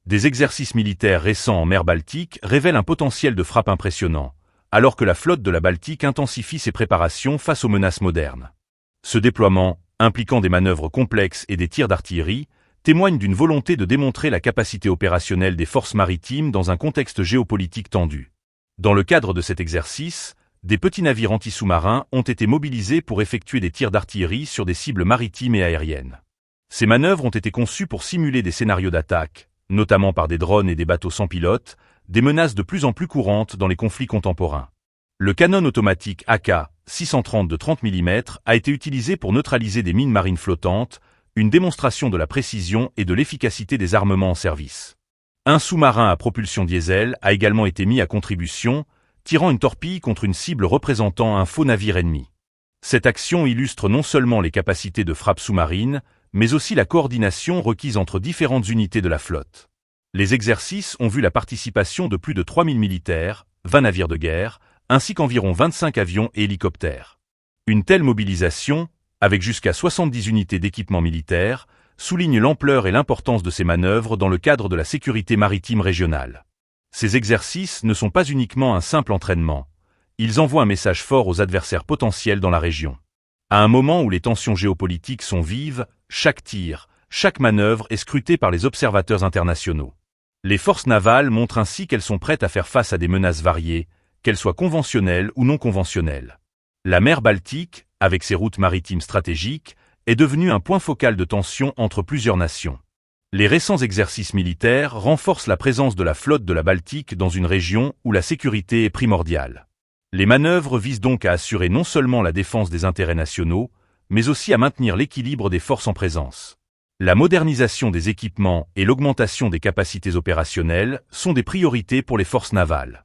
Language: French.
Des exercices militaires récents en mer Baltique révèlent un potentiel de frappe impressionnant, alors que la flotte de la Baltique intensifie ses préparations face aux menaces modernes. Ce déploiement, impliquant des manœuvres complexes et des tirs d'artillerie, témoigne d'une volonté de démontrer la capacité opérationnelle des forces maritimes dans un contexte géopolitique tendu. Dans le cadre de cet exercice, des petits navires anti-sous-marins ont été mobilisés pour effectuer des tirs d'artillerie sur des cibles maritimes et aériennes. Ces manœuvres ont été conçues pour simuler des scénarios d'attaque, notamment par des drones et des bateaux sans pilote, des menaces de plus en plus courantes dans les conflits contemporains. Le canon automatique AK-630 de 30 mm a été utilisé pour neutraliser des mines marines flottantes, une démonstration de la précision et de l'efficacité des armements en service. Un sous-marin à propulsion diesel a également été mis à contribution, tirant une torpille contre une cible représentant un faux navire ennemi. Cette action illustre non seulement les capacités de frappe sous-marine, mais aussi la coordination requise entre différentes unités de la flotte. Les exercices ont vu la participation de plus de 3000 militaires, 20 navires de guerre, ainsi qu'environ 25 avions et hélicoptères. Une telle mobilisation, avec jusqu'à 70 unités d'équipement militaire, souligne l'ampleur et l'importance de ces manœuvres dans le cadre de la sécurité maritime régionale. Ces exercices ne sont pas uniquement un simple entraînement, ils envoient un message fort aux adversaires potentiels dans la région. À un moment où les tensions géopolitiques sont vives, chaque tir, chaque manœuvre est scrutée par les observateurs internationaux. Les forces navales montrent ainsi qu'elles sont prêtes à faire face à des menaces variées, qu'elles soient conventionnelles ou non conventionnelles. La mer Baltique, avec ses routes maritimes stratégiques, est devenue un point focal de tension entre plusieurs nations. Les récents exercices militaires renforcent la présence de la flotte de la Baltique dans une région où la sécurité est primordiale. Les manœuvres visent donc à assurer non seulement la défense des intérêts nationaux, mais aussi à maintenir l'équilibre des forces en présence. La modernisation des équipements et l'augmentation des capacités opérationnelles sont des priorités pour les forces navales.